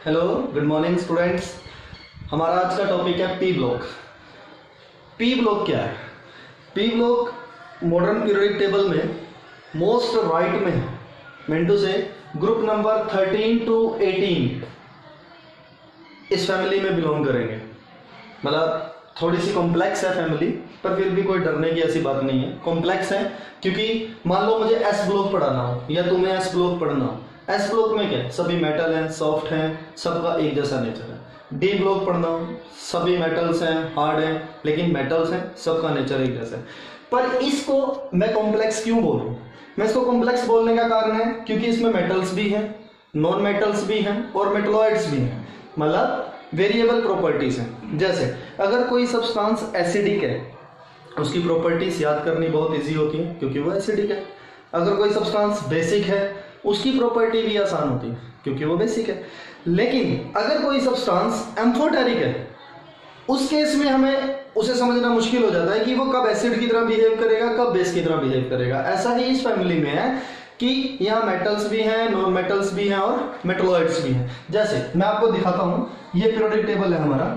Hello, good morning students. हमारा आज का टॉपिक है पी ब्लॉक। पी ब्लॉक क्या है? P block modern periodic table में मोस्ट राइट में है। मिंटू से ग्रुप नंबर 13 to 18 इस फैमिली में बिलोंग करेंगे। मतलब थोड़ी सी कॉम्प्लेक्स है फैमिली, पर फिर भी कोई डरने की ऐसी बात नहीं है। कॉम्प्लेक्स है क्योंकि मान लो मुझे एस ब्लॉक पढ़ाना हो या तुम्हें एस ब्लॉक पढ़ना हो। एस ब्लॉक में क्या है? सभी मेटल हैं, सॉफ्ट हैं, सबका एक जैसा नेचर है। डी ब्लॉक पढ़ना हो, सभी मेटल्स हैं, हार्ड हैं, लेकिन मेटल्स हैं, सबका नेचर एक जैसा है। पर इसको मैं कॉम्प्लेक्स क्यों बोल रहा हूँ? मैं इसको कॉम्प्लेक्स बोलने का कारण है क्योंकि इसमें मेटल्स भी हैं, नॉन मेटल्स भी हैं और मेटलॉइड्स भी हैं। मतलब वेरिएबल प्रॉपर्टीज हैं। जैसे अगर कोई सब्सटेंस एसिडिक है, उसकी प्रॉपर्टीज याद करनी बहुत इजी होती है क्योंकि वो एसिडिक है। अगर कोई सब्सटेंस बेसिक है, उसकी प्रॉपर्टी भी आसान होती है क्योंकि वो बेसिक है। लेकिन अगर कोई सब्सटेंस एम्फोटेरिक है, उस केस में हमें उसे समझना मुश्किल हो जाता है कि वो कब एसिड की तरह बिहेव करेगा, कब बेस की तरह बिहेव करेगा। ऐसा ही इस फैमिली में है कि यहाँ मेटल्स भी हैं, नॉन मेटल्स भी हैं और मेटलॉइड्स भी हैं। जैसे मैं आपको दिखाता हूं, ये पीरियोडिक टेबल है हमारा।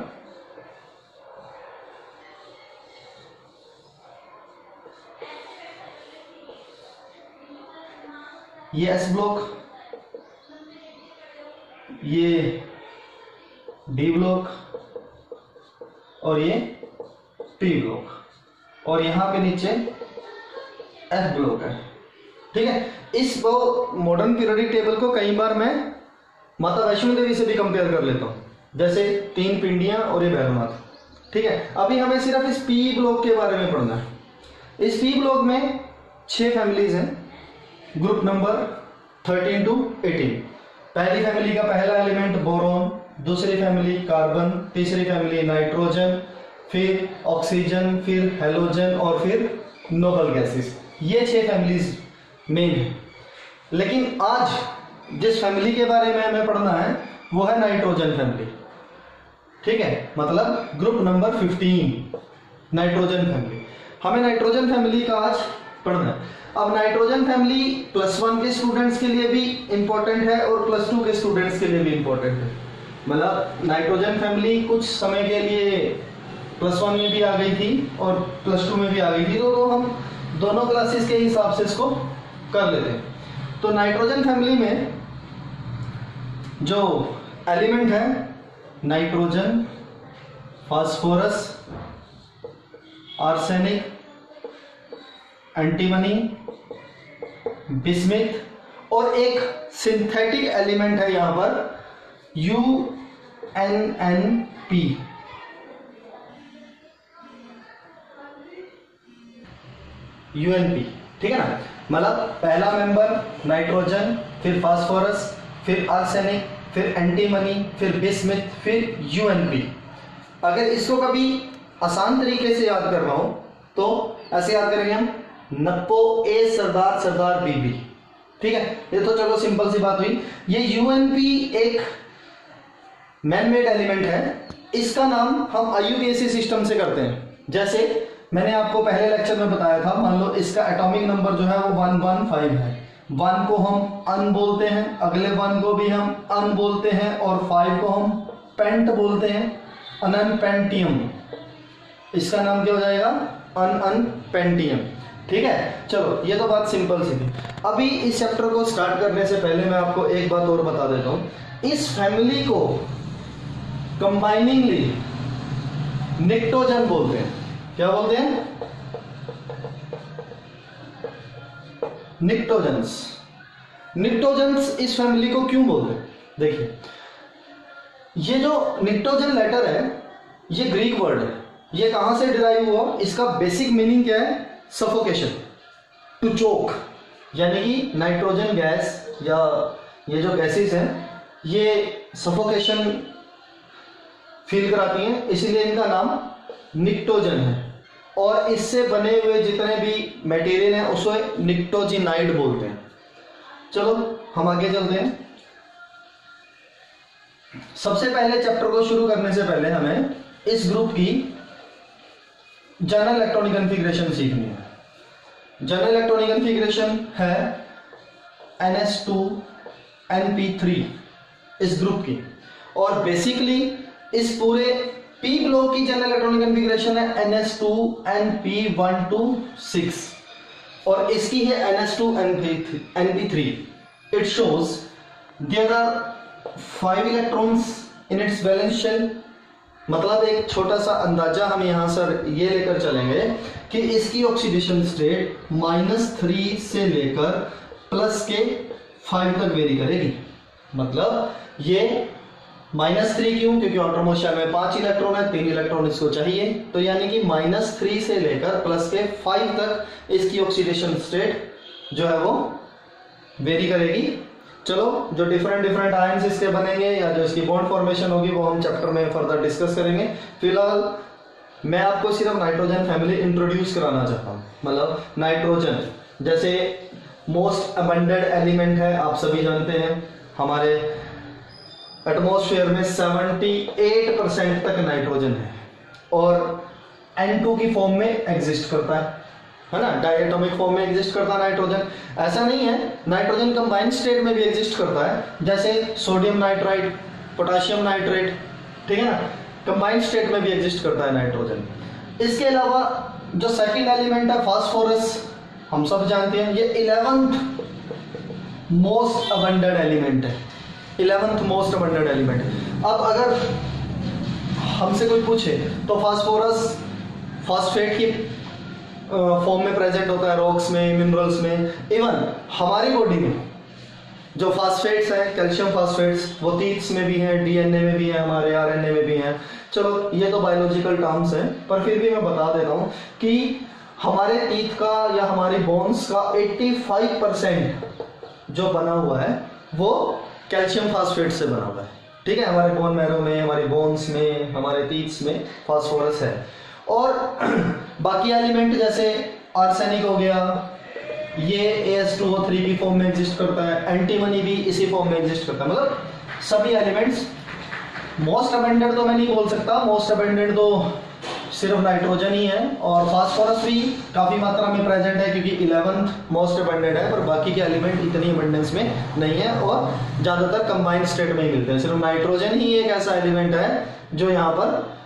ये एस ब्लॉक, ये डी ब्लॉक और ये पी ब्लॉक और यहां पे नीचे एफ ब्लॉक है। ठीक है। इस मॉडर्न पीरियोडिक टेबल को कई बार मैं माता वैष्णो देवी से भी कंपेयर कर लेता हूं। जैसे 3 पिंडियां और ये भैरवनाथ। ठीक है। अभी हमें सिर्फ इस पी ब्लॉक के बारे में पढ़ना है। इस पी ब्लॉक में 6 फैमिलीज हैं, ग्रुप नंबर 13 to 18। पहली फैमिली का पहला एलिमेंट बोरोन, दूसरी फैमिली कार्बन, तीसरी फैमिली नाइट्रोजन, फिर ऑक्सीजन, फिर हेलोजन और फिर नोबल गैसेस। ये 6 फैमिलीज मेन है। लेकिन आज जिस फैमिली के बारे में हमें पढ़ना है वो है नाइट्रोजन फैमिली। ठीक है। मतलब ग्रुप नंबर 15 नाइट्रोजन फैमिली। हमें नाइट्रोजन फैमिली का आज पढ़ना है। अब नाइट्रोजन फैमिली +1 के स्टूडेंट्स के लिए भी इंपॉर्टेंट है और +2 के स्टूडेंट्स के लिए भी इंपॉर्टेंट है। मतलब नाइट्रोजन फैमिली कुछ समय के लिए +1 में भी आ गई थी और +2 में भी आ गई थी, तो हम दोनों क्लासेस के हिसाब से इसको कर लेते हैं। तो नाइट्रोजन फैमिली में जो एलिमेंट है nitrogen, phosphorus, arsenic, antimony, bismuth और एक सिंथेटिक एलिमेंट है यहां पर UNNP। UNP। ठीक है ना। मतलब पहला मेंबर नाइट्रोजन, फिर फास्फोरस, फिर आर्सेनिक, फिर एंटीमनी, फिर बिस्मिथ, फिर UNP। अगर इसको कभी आसान तरीके से याद करना हो तो ऐसे याद करेंगे हम, नप्पो ए सरदार सरदार बीबी। ठीक है। ये तो चलो सिंपल सी बात हुई। ये UNP एक मैन मेड एलिमेंट है। इसका नाम हम IUPAC सिस्टम से करते हैं। जैसे मैंने आपको पहले लेक्चर में बताया था, मान लो इसका एटॉमिक नंबर जो है वो 115 है। 1 को हम अन बोलते हैं, अगले 1 को भी हम अन बोलते हैं और 5 को हम पेंट बोलते हैं, अनपेंटियम। इसका नाम क्या हो जाएगा? अनपेंटियम। ठीक है। चलो ये तो बात सिंपल सी थी। अभी इस चैप्टर को स्टार्ट करने से पहले मैं आपको एक बात और बता देता हूं। इस फैमिली को कंबाइनिंगली निक्टोजन बोलते हैं। क्या बोलते हैं? निक्टोजेंस। निक्टोजेंस इस फैमिली को क्यों बोलते हैं? देखिए, ये जो निक्टोजन लेटर है ये ग्रीक वर्ड है। ये कहां से डिराइव हुआ? इसका बेसिक मीनिंग क्या है? सफोकेशन, टू चोक। यानी कि नाइट्रोजन गैस या ये जो गैसेस हैं ये सफोकेशन फील कराती हैं, इसलिए इनका नाम निक्टोजन है। और इससे बने हुए जितने भी मटेरियल हैं उसे निक्टोजिनाइड बोलते हैं। चलो हम आगे चलते हैं। सबसे पहले चैप्टर को शुरू करने से पहले हमें इस ग्रुप की जनरल इलेक्ट्रॉनिक कॉन्फ़िगरेशन सीखनी है। जनरल इलेक्ट्रॉनिक कॉन्फ़िगरेशन है NH2 NP3 इस ग्रुप की। और बेसिकली इस पूरे p ब्लॉक की जनरल इलेक्ट्रॉनिक कॉन्फ़िगरेशन है ns2np126 और इसकी है ns2np3. It shows there are 5 electrons in its valence shell. मतलब एक छोटा सा अंदाजा हम यहां सर ये लेकर चलेंगे कि इसकी ऑक्सीडेशन स्टेट -3 से लेकर +5 तक वेरी करेगी. मतलब ये -3 क्यों? क्योंकि आउटरमोस्ट शेल में 5 इलेक्ट्रॉन है, 3 इलेक्ट्रॉन इसको चाहिए, तो यानी कि -3 से लेकर +5 तक इसकी ऑक्सीडेशन स्टेट जो है वो वेरी करेगी. चलो, जो डिफरेंट आयंस इसके बनेंगे या जो इसकी बॉन्ड फॉर्मेशन होगी वो हम चैप्टर में फर्दर डिस्कस करेंगे. फिलहाल मैं आपको सिर्फ नाइट्रोजन फैमिली इंट्रोड्यूस कराना चाहता हूँ. मतलब नाइट्रोजन जैसे मोस्ट अबंडेंट एलिमेंट है, आप सभी जानते हैं. हमारे एटमॉस्फेयर में 78% तक नाइट्रोजन है और N2 की फॉर्म में एग्जिस्ट करता है ना, डायटोमिक फॉर्म में एग्जिस्ट करता है नाइट्रोजन. ऐसा नहीं है, नाइट्रोजन कंबाइंड स्टेट में भी एग्जिस्ट करता है, जैसे सोडियम नाइट्राइड, पोटेशियम नाइट्रेट, ठीक है ना, कंबाइंड स्टेट में भी एग्जिस्ट करता है नाइट्रोजन. इसके अलावा जो सेकंड एलिमेंट है फास्फोरस, हम सब जानते हैं, ये 11th मोस्ट अबंडेंट एलिमेंट है. 11th most abundant element. अब अगर हमसे कोई पूछे तो फास्फोरस फास्फेट की फॉर्म में प्रेजेंट होता है रॉक्स में, मिनरल्स में. इवन हमारी बॉडी में जो फास्फेट्स हैं, कैल्शियम फास्फेट्स, वो टीथ्स में भी हैं, डीएनए में भी हैं, हमारे आरएनए में भी हैं. चलो, ये तो बायोलॉजिकल टर्म्स हैं, पर फिर भी मैं बता देता हूँ कि हमारे टीथ का या हमारी बोन्स का 85% जो बना हुआ है वो कैल्शियम फास्फेट से बना हुआ है. ठीक है, हमारे बोन मैरो में, हमारी बोन्स में, हमारे टीथ्स में फास्फोरस है. और बाकी एलिमेंट जैसे आर्सेनिक हो गया, ये AS2O3 की फॉर्म में एग्जिस्ट करता है, एंटीमनी भी इसी फॉर्म में एग्जिस्ट करता है. मतलब सभी एलिमेंट्स. मोस्ट अबंडेंट तो मैं नहीं बोल सकता, मोस्ट अबंडेंट तो सिर्फ नाइट्रोजन ही है, और फास्फोरस भी काफी मात्रा में प्रेजेंट है क्योंकि 11th मोस्ट अबंडेंट है, पर बाकी के एलिमेंट इतनी अबंडेंस में नहीं है और ज्यादातर कंबाइंड स्टेट में ही मिलते हैं. सिर्फ नाइट्रोजन ही एक ऐसा एलिमेंट है जो यहाँ पर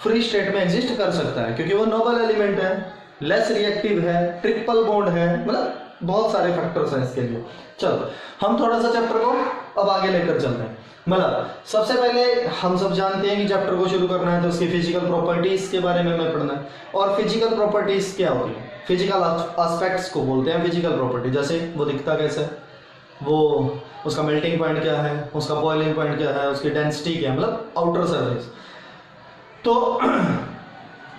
फ्री स्टेट में एग्जिस्ट कर सकता है क्योंकि वो नोबल एलिमेंट है, लेस रिएक्टिव है, ट्रिपल बॉन्ड है, मतलब बहुत सारे फैक्टर्स हैं इसके लिए. चलो, हम थोड़ा सा चैप्टर को अब आगे लेकर चलते हैं. मतलब सबसे पहले हम सब जानते हैं कि चैप्टर को शुरू करना है तो उसकी फिजिकल प्रॉपर्टीज के बारे में हमें पढ़ना है. और फिजिकल प्रॉपर्टीज क्या होती है? फिजिकल एस्पेक्ट्स को बोलते हैं फिजिकल प्रॉपर्टी. जैसे वो दिखता कैसे है, वो उसका मेल्टिंग पॉइंट क्या है, उसका बॉइलिंग पॉइंट क्या है, उसकी डेंसिटी क्या है, मतलब आउटर सरफेस. तो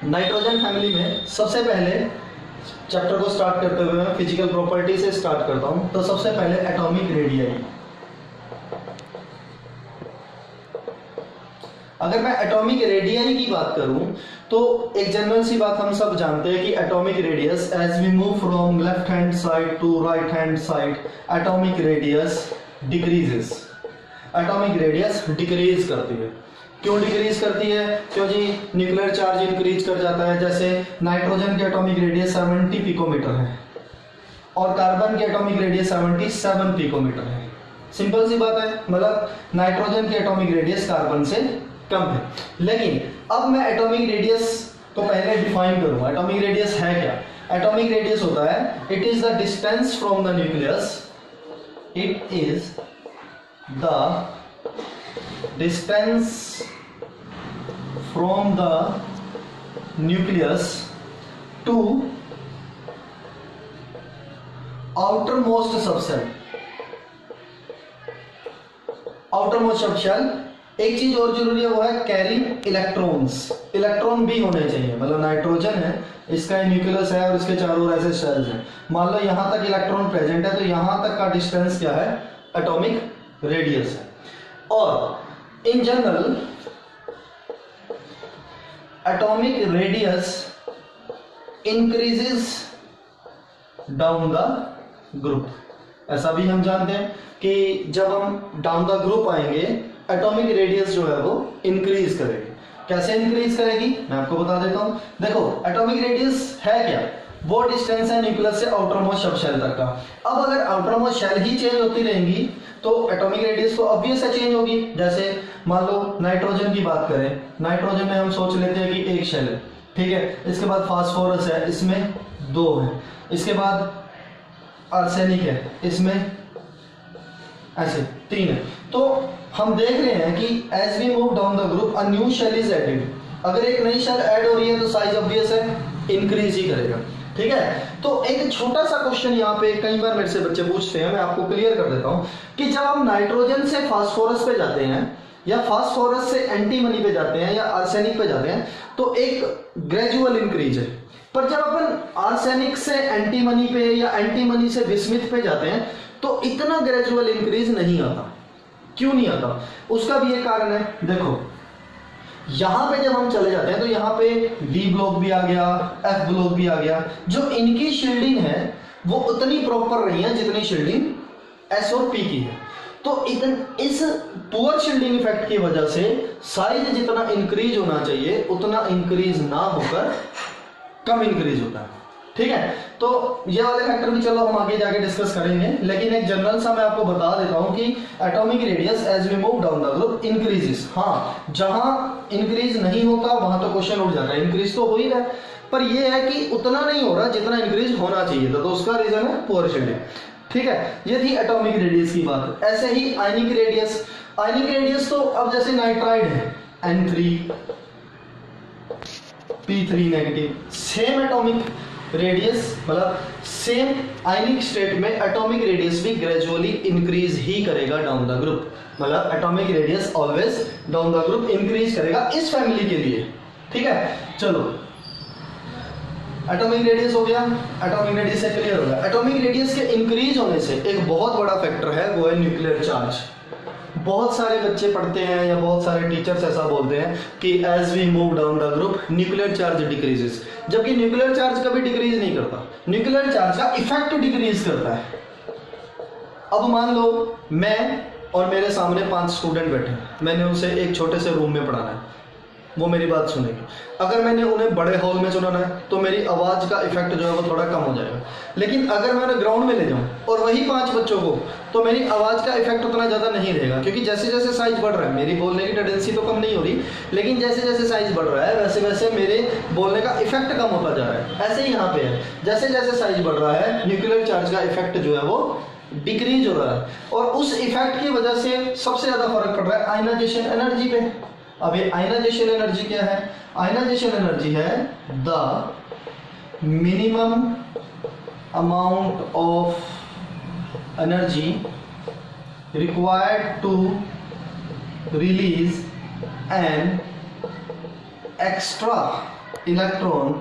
नाइट्रोजन फैमिली में सबसे पहले चैप्टर को स्टार्ट करते हुए मैं फिजिकल प्रॉपर्टी से स्टार्ट करता हूं. तो सबसे पहले एटॉमिक रेडियाई. अगर मैं एटॉमिक रेडियाई की बात करूं तो एक जनरल सी बात हम सब जानते हैं कि atomic radius, as we move from left hand side to right hand side, atomic radius decreases. Atomic radius decrease करती है. क्यों डिक्रीज करती है? क्यों जी, न्यूक्लियर चार्ज इंक्रीज कर जाता है. जैसे नाइट्रोजन की एटॉमिक रेडियस 70 पिकोमीटर है और कार्बन की एटॉमिक रेडियस 77 पिकोमीटर है. सिंपल सी बात है, मतलब नाइट्रोजन की एटॉमिक रेडियस कार्बन से कम है. लेकिन अब मैं एटॉमिक रेडियस को पहले डिफाइन करूंगा. एटॉमिक रेडियस है क्या? एटॉमिक रेडियस होता है, it is the distance from the nucleus, it is the distance from the nucleus to outermost subshell. outermost subshell. एक चीज और जरूरी है, वो है कैरिंग इलेक्ट्रॉन्स. इलेक्ट्रॉन भी होने चाहिए. मतलब नाइट्रोजन है, इसका न्यूक्लियस है और इसके चारों ओर ऐसे शेल्स हैं. मान लो यहां तक इलेक्ट्रॉन प्रेजेंट है तो यहां तक का डिस्टेंस क्या है? एटॉमिक रेडियस है. और in general atomic radius increases down the group. ऐसा भी हम जानते हैं कि जब हम डाउन द ग्रुप आएंगे एटॉमिक रेडियस जो है वो इंक्रीज करेगी. कैसे इंक्रीज करेगी मैं आपको बता देता हूं. देखो, एटॉमिक रेडियस है क्या? वो डिस्टेंस है न्यूक्लियस से आउटरमोस्ट सबशेल तक का. अब अगर आउटरमोस्ट शेल ही चेंज होती रहेंगी तो एटॉमिक रेडियस तो ऑब्वियस है चेंज होगी. जैसे मान लो नाइट्रोजन की बात करें, नाइट्रोजन में हम सोच लेते हैं कि एक शेल है, ठीक है। इसके बाद फास्फोरस है, इसमें 2 है। इसके बाद आर्सेनिक है, इसमें ऐसे 3 है। तो हम देख रहे हैं कि as we move down the group a new shell is added. अगर एक नई शेल ऐड हो रही है तो साइज ऑब्वियस है, इंक्रीज ही करेगा, ठीक है। तो एक छोटा सा क्वेश्चन यहाँ पे कई बार मेरे से बच्चे पूछते हैं, मैं आपको क्लियर कर देता हूँ कि जब हम नाइट्रोजन से फास्फोरस पे जाते हैं या फास्फोरस से एंटीमनी पे जाते हैं या आर्सेनिक पे जाते हैं तो एक ग्रेजुअल इंक्रीज है। पर जब अपन आर्सेनिक से एंटीमनी पे या एंटीमनी से बिस्मिथ पे जाते हैं तो इतना ग्रेजुअल इंक्रीज नहीं आता। क्यों नहीं आता? उसका भी एक कारण है। देखो यहां पे जब हम चले जाते हैं तो यहाँ पे डी ब्लॉक भी आ गया, एफ ब्लॉक भी आ गया। जो इनकी शील्डिंग है वो उतनी प्रॉपर नहीं है जितनी शील्डिंग एस और पी की है। तो इस पुअर शील्डिंग इफेक्ट की वजह से साइज जितना इंक्रीज होना चाहिए उतना इंक्रीज ना होकर कम इंक्रीज होता है, ठीक है। तो ये वाले फैक्टर भी चलो हम आगे जाके डिस्कस करेंगे, लेकिन एक जनरल सा मैं आपको बता देता हूं कि atomic radius as we move down the group increases. हाँ, जहां इंक्रीज नहीं होता वहां तो क्वेश्चन उठ जाता है, इंक्रीज तो हो ही रहा है पर यह है कि उतना नहीं हो रहा जितना इंक्रीज होना चाहिए था, तो उसका रीजन है पुअर शील्डिंग, ठीक है। ये थी एटॉमिक रेडियस की बात। ऐसे ही आयनिक रेडियस, आयनिक रेडियस तो अब जैसे नाइट्राइड है N3 P3 negative, same atomic radius मतलब सेम आयनिक स्टेट में एटॉमिक रेडियस भी ग्रेजुअली इंक्रीज ही करेगा डाउन द ग्रुप। मतलब atomic radius always down the group increase करेगा इस फैमिली के लिए, ठीक है। चलो एटॉमिक रेडियस हो गया, एटॉमिक रेडियस से क्लियर हो गया। एटॉमिक रेडियस के इंक्रीज होने से एक बहुत बड़ा फैक्टर है, वो है न्यूक्लियर चार्ज। बहुत सारे बच्चे पढ़ते हैं या बहुत सारे टीचर्स ऐसा बोलते हैं कि as we move down the group nuclear charge decreases, जबकि न्यूक्लियर चार्ज कभी डिक्रीज नहीं करता, न्यूक्लियर चार्ज का इफेक्ट डिक्रीज करता है। अब मान लो मैं और मेरे सामने 5 स्टूडेंट बैठे हैं, मैंने उसे एक छोटे से रूम में पढ़ाना है, वो मेरी बात सुनेगी। अगर मैंने उन्हें बड़े हॉल में सुनाना है तो मेरी आवाज़ का इफेक्ट जो है वो थोड़ा कम हो जाएगा। लेकिन अगर मैं उन्हें ग्राउंड में ले जाऊं और वही 5 बच्चों को, तो मेरी आवाज़ का इफेक्ट उतना ज़्यादा नहीं रहेगा, क्योंकि जैसे जैसे साइज बढ़ रहा है मेरी बोलने की टेंडेंसी तो कम नहीं हो रही, लेकिन जैसे जैसे साइज बढ़ रहा है वैसे वैसे मेरे बोलने का इफेक्ट कम होता जा रहा है। ऐसे ही यहाँ पे है, जैसे जैसे साइज बढ़ रहा है न्यूक्लियर चार्ज का इफेक्ट जो है वो डिक्रीज हो रहा है, और उस इफेक्ट की वजह से सबसे ज़्यादा फर्क पड़ रहा है आयनाइजेशन एनर्जी पे। अब ये आयनाइजेशन एनर्जी क्या है? आयनाइजेशन एनर्जी है the minimum amount of energy required to release an extra electron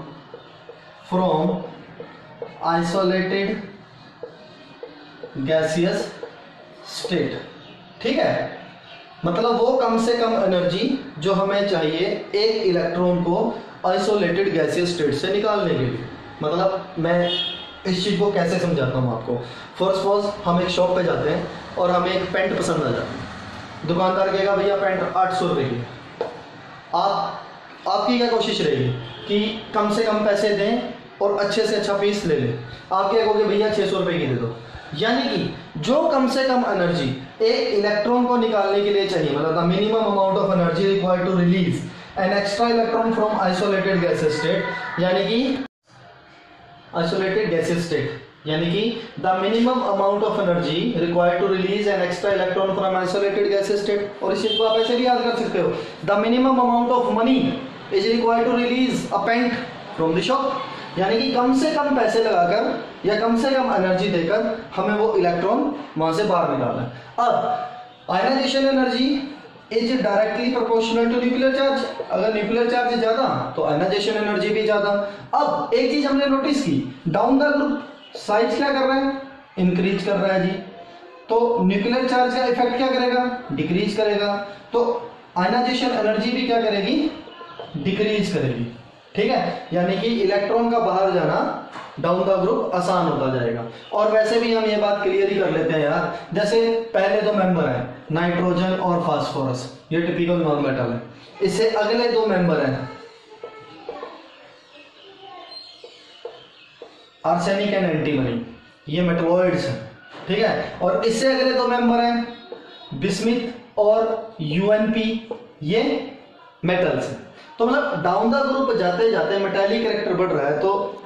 from isolated gaseous state, ठीक है। मतलब वो कम से कम एनर्जी जो हमें चाहिए एक इलेक्ट्रॉन को आइसोलेटेड गैसियस स्टेट से निकालने के लिए। मतलब मैं इस चीज़ को कैसे समझाता हूँ आपको। फर्स्ट सपोज हम एक शॉप पे जाते हैं और हमें एक पैंट पसंद आ जाती है, दुकानदार कहेगा भैया पैंट 800 रुपये की। आपकी क्या कोशिश रहेगी कि कम से कम पैसे दें और अच्छे से अच्छा पीस ले लें। आप क्या कहोगे भैया 600 रुपये की दे दो। यानी कि जो कम से कम एनर्जी एक इलेक्ट्रॉन को निकालने के लिए चाहिए, मतलब the minimum amount of energy required to release an extra electron from isolated gaseous state, यानी कि आइसोलेटेड गैसियस स्टेट, यानी कि the minimum amount of energy required to release an extra electron from isolated gaseous state. और इस चीज को आप ऐसे भी याद कर सकते हो, the minimum amount of money is required to release a paint from the shop, यानी कि कम से कम पैसे लगाकर या कम से कम एनर्जी देकर हमें वो इलेक्ट्रॉन वहां से बाहर निकालना है। अब ionization energy is directly proportional to nuclear charge. अगर न्यूक्लियर चार्ज ज्यादा तो आयनाइजेशन एनर्जी भी ज्यादा। अब एक चीज हमने नोटिस की, डाउन द ग्रुप साइज क्या कर रहा है? इंक्रीज कर रहा है जी। तो न्यूक्लियर चार्ज का इफेक्ट क्या करेगा? डिक्रीज करेगा। तो आयनाइजेशन एनर्जी भी क्या करेगी? डिक्रीज करेगी, ठीक है। यानी कि इलेक्ट्रॉन का बाहर जाना डाउन द ग्रुप आसान होता जाएगा। और वैसे भी हम ये बात क्लियर ही कर लेते हैं यार, जैसे पहले 2 मेंबर हैं नाइट्रोजन और फास्फोरस, ये टिपिकल नॉन मेटल है। इससे अगले 2 मेंबर हैं आर्सेनिक एंड एंटीमनी, ये मेटलॉइड्स हैं, ठीक है। और इससे अगले 2 मेंबर हैं बिस्मिथ और यूएनपी ये मेटल्स है। तो मतलब डाउन द ग्रुप जाते जाते मेटालिक कैरेक्टर बढ़ रहा है, तो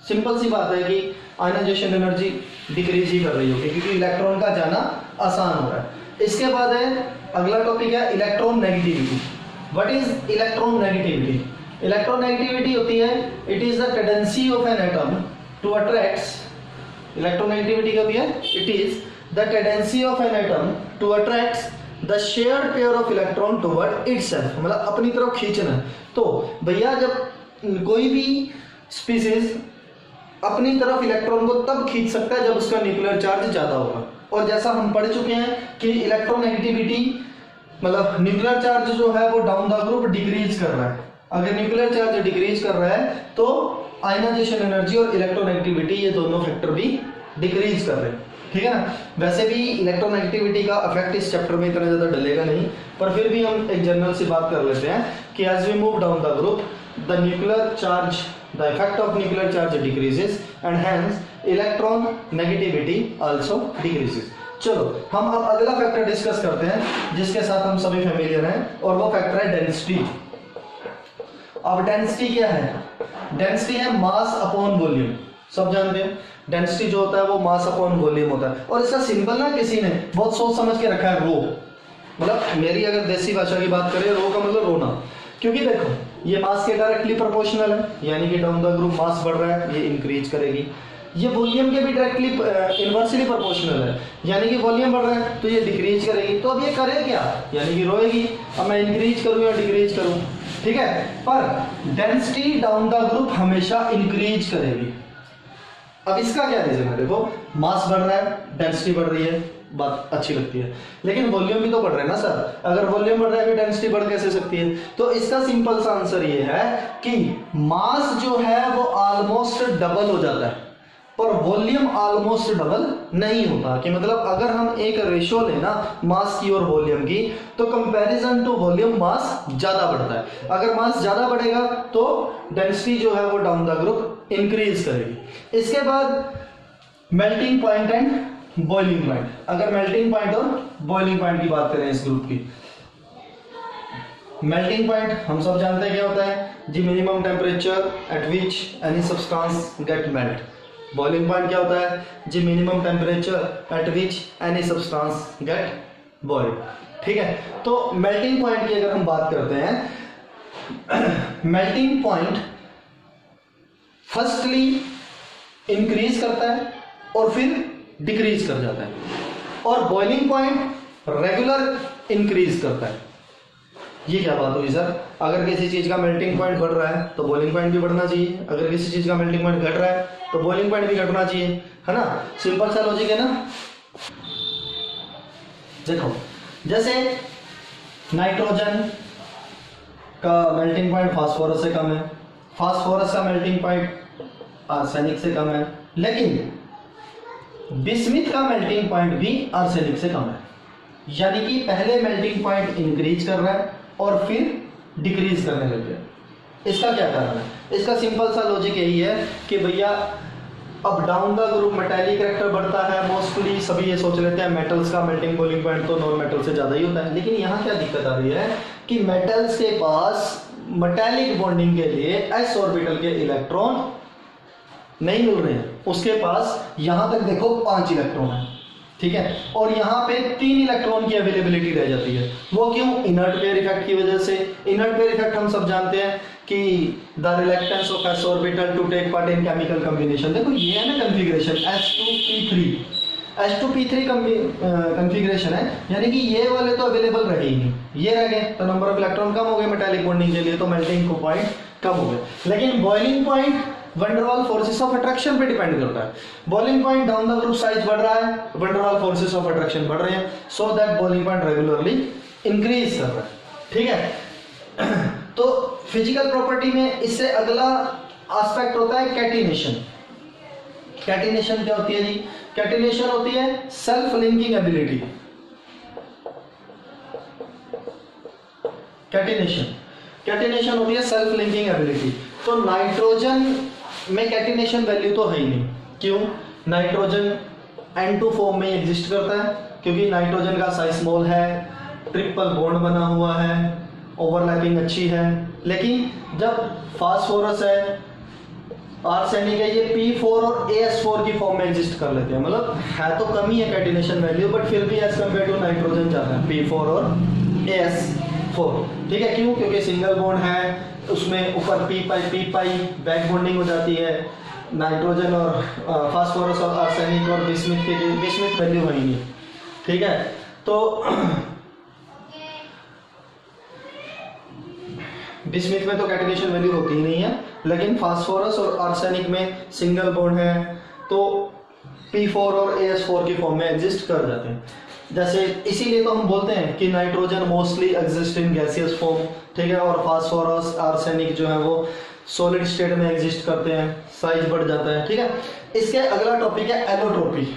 सिंपल सी बात है कि आयनाइजेशन एनर्जी डिक्रीज ही कर रही होगी, क्योंकि इलेक्ट्रॉन का जाना आसान हो रहा है। इसके बाद है अगला टॉपिक है electron negativity. What is electron negativity? Electron negativity होती है it is the tendency of an atom to attracts. Electron negativity क्या होती है? It is the tendency of an atom to attracts the shared pair of electron toward itself, मतलब अपनी तरफ खींचना। तो भैया जब कोई भी स्पीसीज अपनी तरफ इलेक्ट्रॉन को तब खींच सकता है जब उसका न्यूक्लियर चार्ज ज्यादा होगा। और जैसा हम पढ़ चुके हैं कि इलेक्ट्रोनेगेटिविटी मतलब न्यूक्लियर चार्ज जो है वो डाउन द ग्रुप डिक्रीज कर रहा है। अगर न्यूक्लियर चार्ज डिक्रीज कर रहा है तो आयनाइजेशन एनर्जी और इलेक्ट्रोनेगेटिविटी ये दोनों फैक्टर भी डिक्रीज कर रहे हैं, ठीक है ना। वैसे भी इलेक्ट्रोनेगेटिविटी का इफेक्ट इस चैप्टर में इतना ज्यादा डलेगा नहीं, पर फिर भी हम एक जनरल सी बात कर लेते हैं कि as we move down the group the nuclear charge the effect of nuclear charge decreases and hence electron negativity also decreases। चलो हम अब अगला फैक्टर डिस्कस करते हैं जिसके साथ हम सभी फेमिलियर हैं, और वो फैक्टर है डेंसिटी। अब डेंसिटी क्या है? डेंसिटी है मास अपॉन वॉल्यूम। सब जानते हैं डेंसिटी जो होता है वो मास अपॉन वॉल्यूम होता है, और इसका सिंबल ना किसी ने बहुत सोच समझ के रखा है रो। मतलब मेरी अगर देसी भाषा की बात करें रो का मतलब रोना, क्योंकि देखो ये मास के डायरेक्टली प्रोपोर्शनल है, यानी कि डाउन द ग्रुप मास बढ़ रहा है ये इंक्रीज करेगी। ये वॉल्यूम के भी डायरेक्टली इनवर्सली प्रोपोर्शनल है, यानी कि वॉल्यूम बढ़ रहा है तो ये डिक्रीज करेगी। तो अब ये करे क्या? यानी कि रोएगी। अब मैं इंक्रीज करूं या डिक्रीज करूं, ठीक है। पर डेंसिटी डाउन द ग्रुप हमेशा इंक्रीज करेगी। अब इसका क्या रीजन है? देखो मास बढ़ रहा है, डेंसिटी बढ़ रही है, बात अच्छी लगती है, लेकिन वॉल्यूम भी तो बढ़ रहा है ना सर। अगर वॉल्यूम बढ़ रहा है फिर डेंसिटी बढ़ कैसे सकती है? तो इसका सिंपल सा आंसर ये है कि मास जो है वो ऑलमोस्ट डबल हो जाता है, पर वॉल्यूम ऑलमोस्ट डबल नहीं होता। कि मतलब अगर हम एक रेशियो लेना मास की और वॉल्यूम की, तो कंपैरिजन टू वॉल्यूम मास ज्यादा बढ़ता है। अगर मास ज्यादा बढ़ेगा तो डेंसिटी जो है वो डाउन द ग्रुप इंक्रीज करेगी। इसके बाद melting point and boiling point. अगर मेल्टिंग पॉइंट और बॉइलिंग पॉइंट की बात करें इस ग्रुप की, मेल्टिंग पॉइंट हम सब जानते हैं क्या होता है जी, minimum temperature at which any substance get melt. Boiling point क्या होता है जी, minimum temperature at which any substance get boiled, ठीक है। तो मेल्टिंग पॉइंट की अगर हम बात करते हैं, मेल्टिंग पॉइंट फर्स्टली इंक्रीज करता है और फिर डिक्रीज कर जाता है, और बॉइलिंग पॉइंट रेगुलर इंक्रीज करता है। ये क्या बात हुई सर? अगर किसी चीज का मेल्टिंग पॉइंट बढ़ रहा है तो बॉइलिंग पॉइंट भी बढ़ना चाहिए, अगर किसी चीज का मेल्टिंग पॉइंट घट रहा है तो बॉइलिंग पॉइंट भी घटना चाहिए, है ना। सिंपल सा लॉजिक है ना। देखो जैसे नाइट्रोजन का मेल्टिंग पॉइंट फास्फोरस से कम है, फास्फोरस का मेल्टिंग पॉइंट आर्सेनिक से कम है, लेकिन बिस्मिथ का मेल्टिंग पॉइंट भी आर्सेनिक से कम है। यानी कि पहले मेल्टिंग पॉइंट इंक्रीज कर रहा है और फिर डिक्रीज करने लग गया। इसका क्या कारण है? इसका सिंपल सा लॉजिक यही है कि भैया अब down the group metallic character बढ़ता है। मोस्टली सभी ये सोच लेते हैं मेटल्स का मेल्टिंग बॉइलिंग पॉइंट तो नॉन मेटल से ज्यादा ही होता है, लेकिन यहाँ क्या दिक्कत आ रही है कि मेटल्स के पास मेटालिक बॉन्डिंग के लिए एस ऑर्बिटल के इलेक्ट्रॉन नहीं मिल रहे हैं। उसके पास यहां तक देखो 5 इलेक्ट्रॉन है, ठीक है, और यहाँ पे 3 इलेक्ट्रॉन की अवेलेबिलिटी रह जाती है। वो क्यों? इनर्ट पेयर इफेक्ट की वजह से। इनर्ट पेयर इफेक्ट हम सब जानते हैं कि the reluctance of s orbital to take part in chemical combination. देखो ये है ना कॉन्फ़िगरेशन s2p3, s2p3 कॉन्फ़िगरेशन है, यानी कि ये वाले तो अवेलेबल रहे ही नहीं, ये रह गए तो नंबर ऑफ इलेक्ट्रॉन कम हो गए मेटालिक बॉन्डिंग के लिए, तो मेल्टिंग पॉइंट कम हो गए। लेकिन बॉइलिंग पॉइंट वैन डर वाल फोर्सेस ऑफ अट्रैक्शन पे डिपेंड करता है। Boiling point down the group size बढ़ रहा है, वैन डर वाल फोर्सेस ऑफ अट्रैक्शन बढ़ रहे हैं, so that boiling point regularly increase कर रहा है, ठीक है। तो फिजिकल प्रॉपर्टी में इससे अगला एस्पेक्ट होता है कैटिनेशन। कैटिनेशन क्या होती है जी? कैटिनेशन होती है सेल्फ लिंकिंग एबिलिटी। कैटिनेशन होती है सेल्फ लिंकिंग एबिलिटी। तो नाइट्रोजन में कैटिनेशन वैल्यू तो है ही नहीं। क्यों? नाइट्रोजन N2 फॉर्म में एग्जिस्ट करता है, क्योंकि नाइट्रोजन का साइज स्मॉल है, ट्रिपल बॉन्ड बना हुआ है, ओवरलैपिंग अच्छी है। लेकिन जब फास्फोरस है, आर्सेनिक है, ये P4 और AS4 की फॉर्म में एग्जिस्ट कर लेते हैं। मतलब है तो कमी है कैटिनेशन वैल्यू, बट फिर भी एज कम्पेयर टू नाइट्रोजन ज्यादा है, P4 और AS4। ठीक है, क्यों? क्योंकि सिंगल बॉन्ड है, उसमें ऊपर पी पाई बैक बॉन्डिंग हो जाती है। नाइट्रोजन और फास्फोरस और आर्सेनिक और बिस्मिथ वैल्यू वही नहीं। ठीक है, तो बिस्मिथ में तो कैटिनेशन वैल्यू होती ही नहीं है, लेकिन फास्फोरस और आर्सेनिक में सिंगल बॉन्ड है तो P4 और AS4 की फॉर्म में एग्जिस्ट कर जाते हैं। जैसे इसीलिए तो हम बोलते हैं कि nitrogen mostly exist in gaseous form, ठीक है, और फास्फोरस आर्सेनिक जो है वो सॉलिड स्टेट में एग्जिस्ट करते हैं, साइज बढ़ जाता है। ठीक है, इसके अगला टॉपिक है एलोट्रोपी।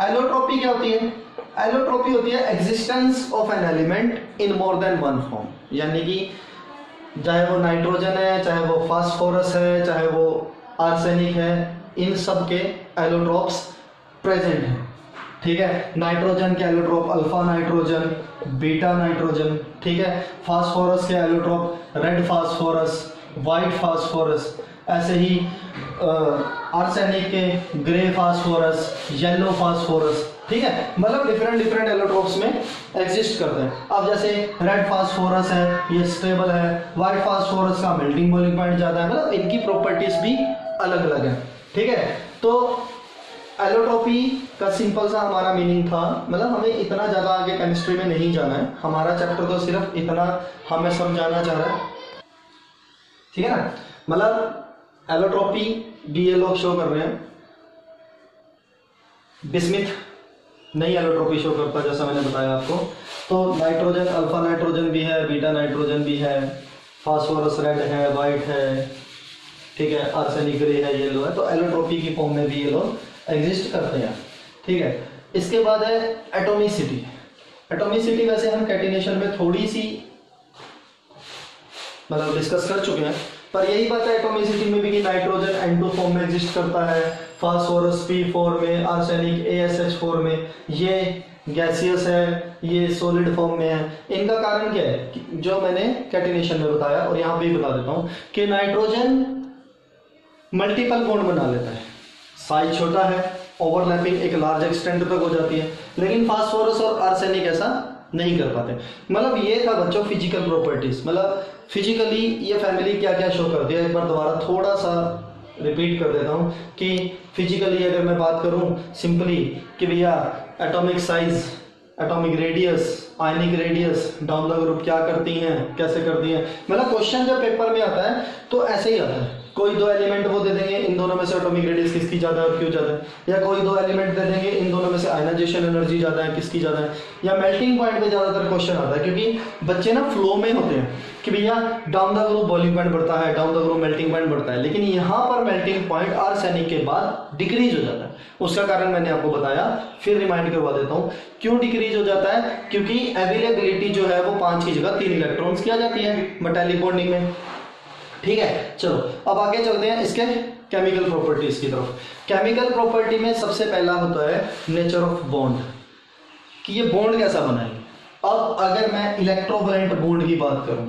एलोट्रोपी क्या होती है? एलोट्रोपी होती है existence of an element in more than one form, यानी कि चाहे वो नाइट्रोजन है, चाहे वो फास्फोरस है, चाहे वो आर्सेनिक है, इन सब के एलोट्रोप्स प्रेजेंट हैं। ठीक है, नाइट्रोजन के allotrope alpha nitrogen, beta nitrogen, ठीक है, फास्फोरस के allotrope red phosphorus, white phosphorus, ऐसे ही आर्सेनिक के ग्रे फास्फोरस, येलो फास्फोरस। ठीक है, मतलब डिफरेंट एलोट्रोप्स में एग्जिस्ट करते हैं। अब जैसे रेड फास्फोरस है, ये स्टेबल है, व्हाइट फास्फोरस का मेल्टिंग बॉइलिंग पॉइंट ज्यादा है, मतलब इनकी प्रॉपर्टीज भी अलग अलग है। ठीक है, तो एलोट्रोपी का सिंपल सा हमारा मीनिंग था, मतलब हमें इतना ज्यादा आगे केमिस्ट्री में नहीं जाना है, हमारा चैप्टर तो सिर्फ इतना हमें समझाना चाह रहा है। ठीक है ना, मतलब एलोट्रोपी भी ये लोग शो कर रहे हैं, बिस्मिथ नई एलोट्रोपी शो करता है जैसा मैंने बताया आपको। तो नाइट्रोजन अल्फा नाइट्रोजन भी है, बीटा नाइट्रोजन भी है, फास्फोरस रेड है, वाइट है, ठीक है, आर्सेनिक ग्रे है, येलो है, तो एलोट्रोपी की फॉर्म में भी ये लोग एग्जिस्ट करते हैं। ठीक है, इसके बाद है एटोमिसिटी। एटोमिसिटी वैसे हम कैटिनेशन में थोड़ी सी मतलब डिस्कस कर चुके हैं, पर यही बात है एटोमिसिटी में भी कि नाइट्रोजन N2 फॉर्म में एग्जिस्ट करता है, फास्फोरस P4 में, आर्सेनिक ASH4 में, ये गैसियस है, ये सॉलिड फॉर्म में है। इनका कारण क्या है? जो मैंने कैटिनेशन में बताया और यहाँ पे भी बता देता हूँ कि नाइट्रोजन मल्टीपल बॉन्ड बना लेता है, साइज छोटा है, ओवरलैपिंग एक लार्ज एक्सटेंट तक हो जाती है, लेकिन फास्फोरस और आर्सेनिक ऐसा नहीं कर पाते। मतलब ये था बच्चों फिजिकल प्रॉपर्टीज, मतलब फिजिकली ये फैमिली क्या क्या शो करती है। एक बार दोबारा थोड़ा सा रिपीट कर देता हूँ कि फिजिकली अगर मैं बात करूँ सिंपली कि भैया atomic size, atomic radius, ionic radius, down the group क्या करती हैं, कैसे करती हैं, मतलब क्वेश्चन जब पेपर में आता है तो ऐसे ही आता है। कोई दो एलिमेंट वो दे देंगे, इन दोनों में से एटॉमिक रेडियस किसकी ज्यादा है और क्यों ज्यादा है, या कोई दो एलिमेंट दे देंगे, इन दोनों में से आयनाइजेशन एनर्जी ज्यादा है, किसकी ज्यादा है, या मेल्टिंग पॉइंट पे ज्यादातर क्वेश्चन आता है, क्योंकि बच्चे ना फ्लो में होते हैं कि भैया down the group boiling point बढ़ता है, down the group melting point बढ़ता है, लेकिन यहाँ पर मेल्टिंग पॉइंट आर्सेनिक के बाद डिक्रीज हो जाता है। उसका कारण मैंने आपको बताया, फिर रिमाइंड करवा देता हूँ क्यों डिक्रीज हो जाता है, क्योंकि अवेलेबिलिटी जो है वो 5 की जगह 3 इलेक्ट्रॉन्स की आ जाती है मेटालिक बॉन्डिंग में। ठीक है, चलो अब आगे चलते हैं इसके केमिकल प्रॉपर्टीज की तरफ। केमिकल प्रॉपर्टी में सबसे पहला होता है नेचर ऑफ बॉन्ड, कि ये बॉन्ड कैसा बनाएंगे। अब अगर मैं इलेक्ट्रोवैलेंट बॉन्ड की बात करूं,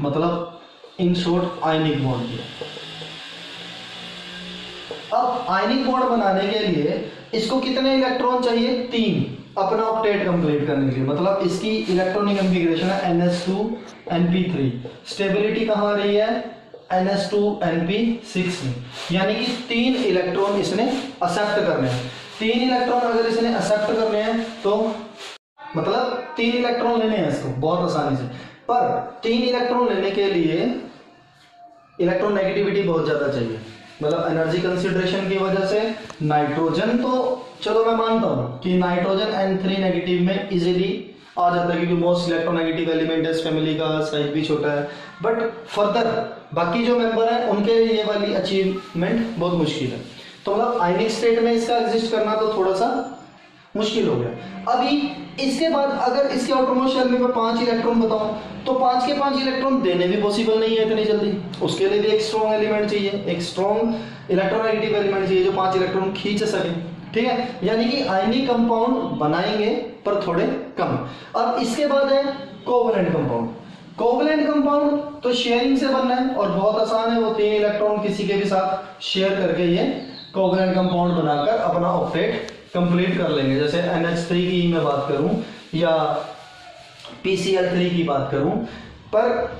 मतलब इन शॉर्ट आयनिक बॉन्ड की, अब आयनिक बॉन्ड बनाने के लिए इसको कितने इलेक्ट्रॉन चाहिए? 3, अपना ऑक्टेट कंप्लीट करने के लिए। मतलब इसकी इलेक्ट्रॉनिक कॉन्फ़िगरेशन है NS2Np3, स्टेबिलिटी कहां आ रही है? NS2Np6 में, यानी कि 3 इलेक्ट्रॉन इसने एक्सेप्ट करने हैं। 3 इलेक्ट्रॉन अगर इसने एक्सेप्ट करने हैं तो मतलब 3 इलेक्ट्रॉन लेने हैं इसको बहुत आसानी से, पर 3 इलेक्ट्रॉन लेने के लिए इलेक्ट्रॉन नेगेटिविटी बहुत ज्यादा चाहिए। मतलब एनर्जी कंसिडरेशन की वजह से नाइट्रोजन तो चलो मैं मानता हूं कि नाइट्रोजन N3 नेगेटिव में इजीली आ जाता है, क्योंकि मोस्ट इलेक्ट्रोनेगेटिव एलिमेंट है इस फैमिली का, साइज भी छोटा है, बट फर्दर बाकी जो मेंबर हैं उनके लिए ये वाली अचीवमेंट बहुत मुश्किल है। तो मतलब आयनिक स्टेट में इसका एग्जिस्ट करना तो थोड़ा सा मुश्किल हो गया। अभी इसके बाद अगर इसके आउटरमोस्ट शेल में मैं 5 इलेक्ट्रॉन बताऊं तो 5 के 5 इलेक्ट्रॉन देने भी पॉसिबल नहीं है इतनी जल्दी। उसके लिए भी एक स्ट्रॉन्ग एलिमेंट चाहिए, एक स्ट्रॉन्ग इलेक्ट्रोनेगेटिव एलिमेंट चाहिए जो 5 इलेक्ट्रॉन खींच सके। ठीक है, यानी कि आयनिक कंपाउंड बनाएंगे पर थोड़े कम। अब इसके बाद है कोवलेंट कंपाउंड। कोवलेंट कंपाउंड तो शेयरिंग से बनना है और बहुत आसान है, वो 3 इलेक्ट्रॉन किसी के भी साथ शेयर करके ये कोवलेंट कंपाउंड बनाकर अपना ऑक्टेट कंप्लीट कर लेंगे। जैसे NH3 की मैं बात करूं या PCl3 की बात करूं, पर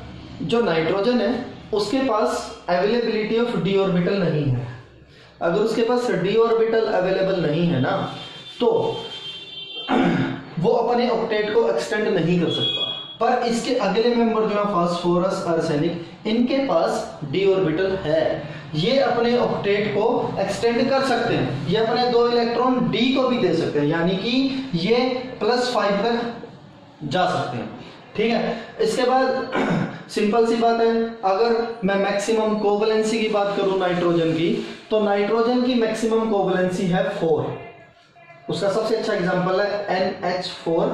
जो नाइट्रोजन है उसके पास अवेलेबिलिटी ऑफ डी ऑर्बिटल नहीं है। अगर उसके पास डी ऑर्बिटल अवेलेबल नहीं है ना, तो वो अपने ऑक्टेट को एक्सटेंड नहीं कर सकता। पर इसके अगले मेंबर जो है फास्फोरस, आर्सेनिक, इनके पास डी ऑर्बिटल है, ये अपने ऑक्टेट को एक्सटेंड कर सकते हैं, ये अपने 2 इलेक्ट्रॉन डी को भी दे सकते हैं, यानी कि ये +5 तक जा सकते हैं। ठीक है, इसके बाद सिंपल सी बात है, अगर मैं मैक्सिमम कोवलेंसी की बात करूं नाइट्रोजन की, तो नाइट्रोजन की मैक्सिमम कोवलेंसी है 4। उसका सबसे अच्छा एग्जांपल है NH4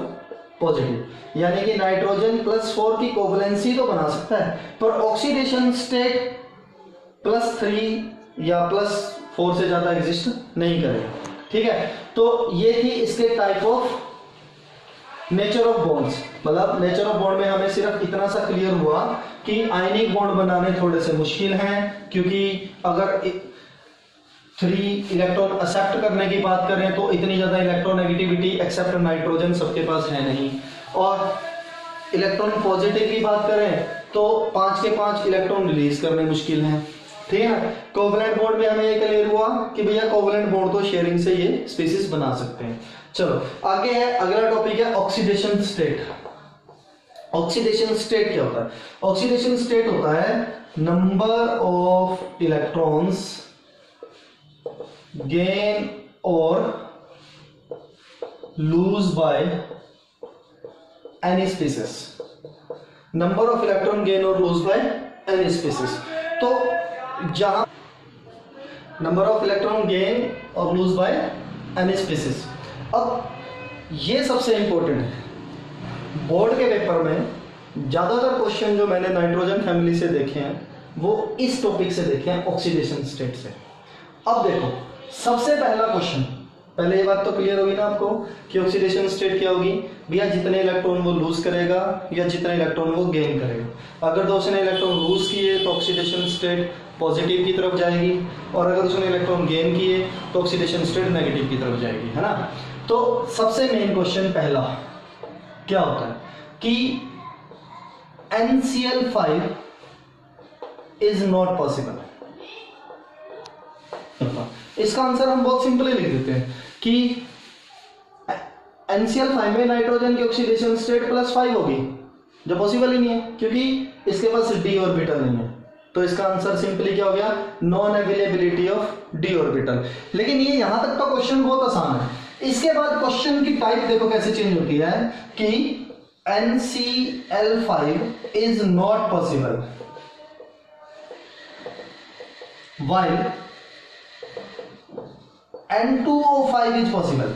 पॉजिटिव, यानी कि नाइट्रोजन +4 की कोवलेंसी तो बना सकता है, पर ऑक्सीडेशन स्टेट +3 या +4 से ज्यादा एग्जिस्ट नहीं करेगा। ठीक है, तो ये थी इसके type of nature of bonds. मतलब नेचर ऑफ बॉन्ड में हमें सिर्फ इतना सा क्लियर हुआ कि आयनिक बॉन्ड बनाने थोड़े से मुश्किल हैं, क्योंकि अगर 3 इलेक्ट्रॉन एक्सेप्ट करने की बात करें तो इतनी ज्यादा इलेक्ट्रोनेगेटिविटी एक्सेप्ट नाइट्रोजन सबके पास है नहीं, और इलेक्ट्रॉन पॉजिटिव की बात करें तो 5 के 5 इलेक्ट्रॉन रिलीज करने मुश्किल हैं। ठीक है ना, कोवलेंट बॉन्ड में हमें ये क्लियर हुआ कि भैया कोवलेंट बॉन्ड तो शेयरिंग से ये स्पीसीज बना सकते हैं। चलो आगे है, अगला टॉपिक है ऑक्सीडेशन स्टेट। ऑक्सीडेशन स्टेट क्या होता है? ऑक्सीडेशन स्टेट होता है नंबर ऑफ इलेक्ट्रॉन्स गेन और lose by any species. Number of electron gain और लूज बाय एनी स्पीसीज, तो जहां नंबर ऑफ इलेक्ट्रॉन गेन और लूज बाय एनी स्पीसीज। अब ये सबसे इंपॉर्टेंट है, बोर्ड के पेपर में ज्यादातर क्वेश्चन जो मैंने नाइट्रोजन फैमिली से देखे हैं वो इस टॉपिक से देखे हैं, ऑक्सीडेशन स्टेट से। अब देखो, सबसे पहला क्वेश्चन, पहले ये बात तो क्लियर होगी ना आपको कि ऑक्सीडेशन स्टेट क्या होगी भैया, जितने इलेक्ट्रॉन वो लूज करेगा या जितने इलेक्ट्रॉन वो गेन करेगा। अगर तो उसने इलेक्ट्रॉन लूज किए तो ऑक्सीडेशन स्टेट पॉजिटिव की तरफ जाएगी, और अगर उसने इलेक्ट्रॉन गेन किए तो ऑक्सीडेशन स्टेट नेगेटिव की तरफ जाएगी, है ना। तो सबसे मेन क्वेश्चन पहला क्या होता है कि NCl5 इज नॉट पॉसिबल। इसका आंसर हम बहुत सिंपली लिख देते हैं कि NCl5 में नाइट्रोजन की ऑक्सीडेशन स्टेट +5 होगी, जो पॉसिबल ही नहीं है क्योंकि इसके पास डी ऑर्बिटल नहीं है। तो इसका आंसर सिंपली क्या हो गया, non availability of D orbital. लेकिन ये यहां तक का क्वेश्चन बहुत आसान है। इसके बाद क्वेश्चन की टाइप देखो कैसे चेंज होती है कि NCl5 is not possible while N2O5 is possible.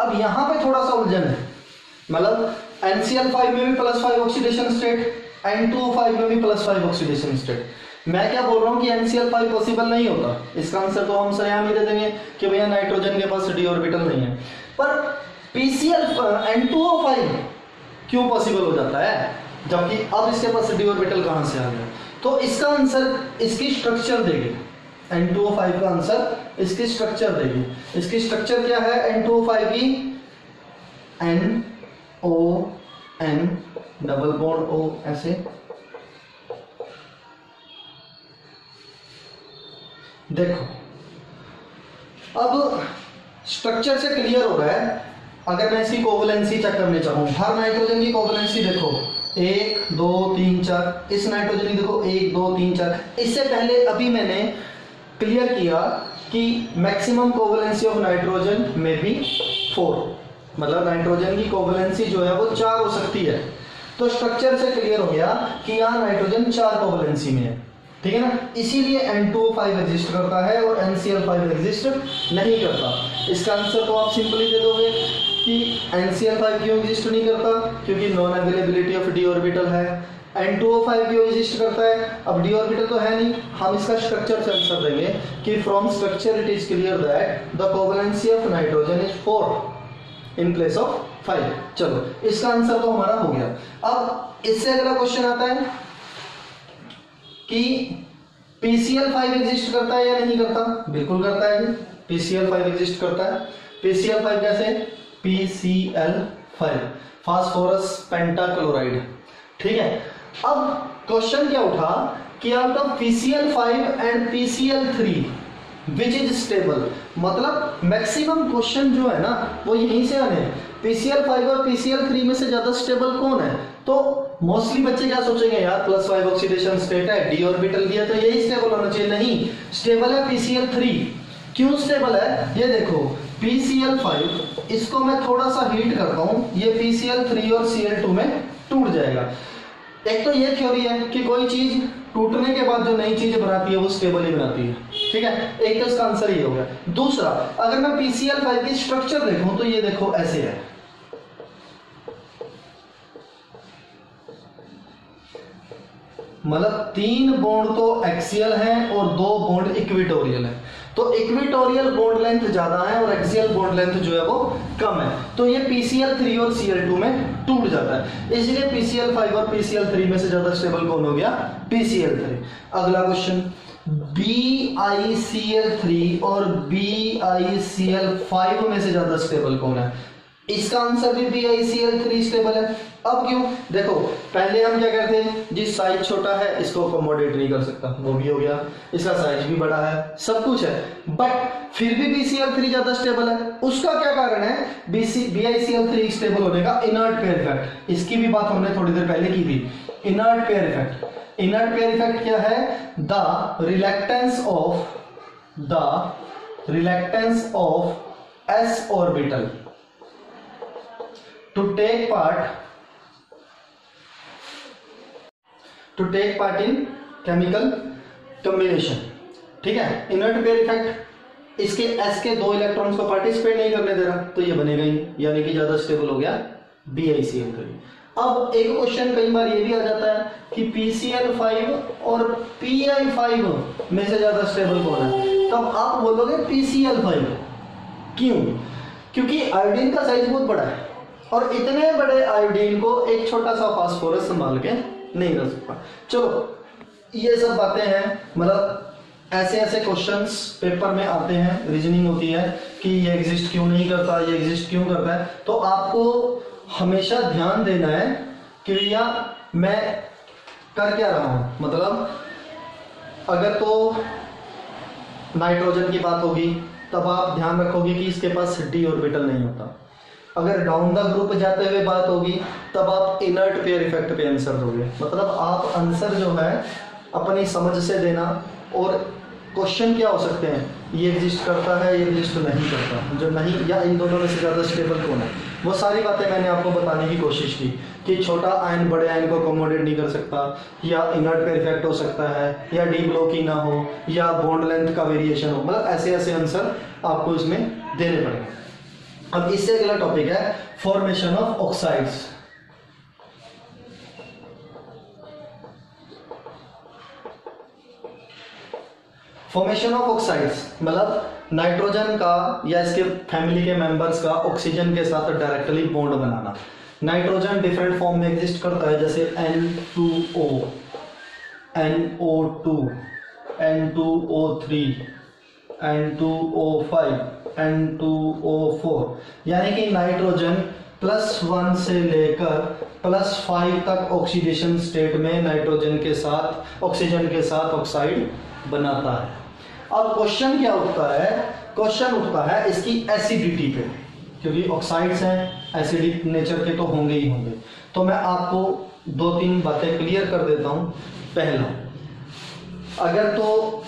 अब यहां पे थोड़ा सा उलझन है, मतलब NCl5 में भी +5 ऑक्सीडेशन स्टेट, N2O5 में भी +5 ऑक्सीडेशन स्टेट। मैं क्या बोल रहा हूं कि NCl5 पॉसिबल नहीं होता, इसका आंसर तो हम सरेआम ही दे देंगे कि भैया नाइट्रोजन के पास डी ऑर्बिटल नहीं है। पर N2O5 क्यों पॉसिबल हो जाता है, जबकि अब इसके पास डी ऑर्बिटल कहां से आ गया? तो इसका आंसर इसकी स्ट्रक्चर देगी। N2O5 का आंसर इसकी स्ट्रक्चर देगी। इसकी स्ट्रक्चर क्या है N2O5 की? NON डबल बॉन्ड O, ऐसे। देखो अब स्ट्रक्चर से क्लियर हो रहा है। अगर मैं इसकी कोवलेंसी चेक करने चाहूं, हर नाइट्रोजन की कोवलेंसी देखो 1 2 3 4, इस नाइट्रोजन की देखो 1 2 3 4। इससे पहले अभी मैंने क्लियर किया कि मैक्सिमम कोवलेंसी ऑफ नाइट्रोजन में भी 4, मतलब नाइट्रोजन की कोवलेंसी जो है वो 4 हो सकती है। तो स्ट्रक्चर से क्लियर हो गया कि यहाँ नाइट्रोजन 4 कोवलेंसी में है, ठीक है ना। इसीलिए N2O5 एग्जिस्ट करता है और NCl5 एग्जिस्ट नहीं करता। इसका आंसर तो आप सिंपली दे दोगे कि NCl5 क्यों एग्जिस्ट नहीं करता, क्योंकि non availability of D orbital है। N2O5 क्यों एग्जिस्ट करता है, अब डी ऑर्बिटल तो है नहीं, हम इसका स्ट्रक्चर से आंसर देंगे कि from structure it is clear that the covalency of nitrogen is 4 in place of 5। चलो इसका आंसर तो हमारा हो गया। अब इससे अगला क्वेश्चन आता है कि PCl5 एग्जिस्ट करता है या नहीं करता, बिल्कुल करता है। PCl5 एग्जिस्ट करता है। PCl5 कैसे, PCl5 फास्फोरस पेंटाक्लोराइड, ठीक है। अब क्वेश्चन क्या उठा कि out of PCl5 and PCl3 which is stable, मतलब मैक्सिमम क्वेश्चन जो है ना वो यहीं से आने, PCl5 और PCl3 में से ज्यादा स्टेबल कौन है। तो मोस्टली बच्चे क्या सोचेंगे, यार +5 ऑक्सीडेशन स्टेट है, डी ऑर्बिटल दिया तो यही स्टेबल होना चाहिए। नहीं, स्टेबल है PCl3। क्यों स्टेबल है, ये देखो PCl5, इसको मैं थोड़ा सा हीट करता हूं, ये PCl3 और Cl2 में टूट जाएगा। एक तो ये थ्योरी है कि कोई चीज टूटने के बाद जो नई चीज बनाती है वो स्टेबल ही बनाती है, ठीक है। एक तो इसका आंसर ये हो गया। दूसरा, अगर मैं PCl5 की स्ट्रक्चर देखूं तो ये देखो ऐसे है, मतलब 3 बॉन्ड तो एक्सियल हैं और 2 बॉन्ड इक्विटोरियल हैं। तो इक्विटोरियल बॉन्ड लेंथ ज्यादा है और एक्सियल बॉन्ड लेंथ जो है वो कम है, तो ये PCl3 और Cl2 में टूट जाता है। इसलिए PCl5 और PCl3 में से ज्यादा स्टेबल कौन हो गया, PCl3। अगला क्वेश्चन, BiCl3 और BiCl5 में से ज्यादा स्टेबल कौन है, इसका आंसर भी BiCl3 स्टेबल है। अब क्यों, देखो पहले हम क्या करते हैं जी, साइज छोटा है इसको अकोमोडेट नहीं कर सकता, वो भी हो गया, इसका साइज भी बड़ा है, सब कुछ है, बट फिर भी BiCl3 ज्यादा स्टेबल है। उसका क्या कारण है, BiCl3 स्टेबल होने का इनर्ट पेयर इफेक्ट, इसकी भी बात हमने थोड़ी देर पहले की थी। Inert pair effect, inert pair effect क्या है, the reluctance of s orbital to take part in chemical combination, ठीक है। इनर्ट पेयर इफेक्ट इसके s के 2 इलेक्ट्रॉन्स को पार्टिसिपेट नहीं करने दे रहा, तो ये बनेगा ही, यानी कि ज्यादा स्टेबल हो गया BiCl3। अब एक क्वेश्चन कई बार ये भी आ जाता है कि PCl5 और Pi5 में से ज्यादा स्टेबल कौन है, तब आप बोलोगे PCl5। क्यों, क्योंकि आयोडीन का साइज बहुत बड़ा है और इतने बड़े आयोडीन को एक छोटा सा फास्फोरस संभाल के नहीं रख सकता। चलो ये सब बातें हैं, मतलब ऐसे ऐसे क्वेश्चंस पेपर में आते हैं, रीजनिंग होती है कि ये एग्जिस्ट क्यों नहीं करता, ये एग्जिस्ट क्यों करता है। तो आपको हमेशा ध्यान देना है कि भैया मैं कर क्या रहा हूं, मतलब अगर तो नाइट्रोजन की बात होगी तब आप ध्यान रखोगे कि इसके पास डी ऑर्बिटल नहीं होता। अगर डाउन द ग्रुप जाते हुए बात होगी तब आप इनर्ट पेयर इफेक्ट पे आंसर दोगे। मतलब आप आंसर जो है अपनी समझ से देना, और क्वेश्चन क्या हो सकते हैं, ये एग्जिस्ट करता है, ये एग्जिस्ट नहीं करता, जो नहीं, या इन दोनों में से ज़्यादा स्टेबल कौन है, वो सारी बातें मैंने आपको बताने की कोशिश की कि छोटा आयन बड़े आयन को अकोमोडेट नहीं कर सकता, या इनर्ट पेयर इफेक्ट हो सकता है, या डी ब्लॉक ही ना हो, या बॉन्ड लेंथ का वेरिएशन हो, मतलब ऐसे ऐसे आंसर आपको इसमें देने पड़ेंगे। अब इससे अगला टॉपिक है formation of oxides. Formation of oxides मतलब नाइट्रोजन का या इसके फैमिली के मेंबर्स का ऑक्सीजन के साथ डायरेक्टली बॉन्ड बनाना। नाइट्रोजन डिफरेंट फॉर्म में एग्जिस्ट करता है, जैसे N2O, NO2, N2O3, N2O5, N2O4, यानी कि नाइट्रोजन +1 से लेकर +5 तक ऑक्सीडेशन स्टेट में नाइट्रोजन के साथ ऑक्सीजन के साथ ऑक्साइड बनाता है। अब क्वेश्चन क्या उठता है, क्वेश्चन उठता है इसकी एसिडिटी पे, क्योंकि ऑक्साइड्स हैं एसिडिक नेचर के तो होंगे ही होंगे। तो मैं आपको 2-3 बातें क्लियर कर देता हूं। पहला, अगर तो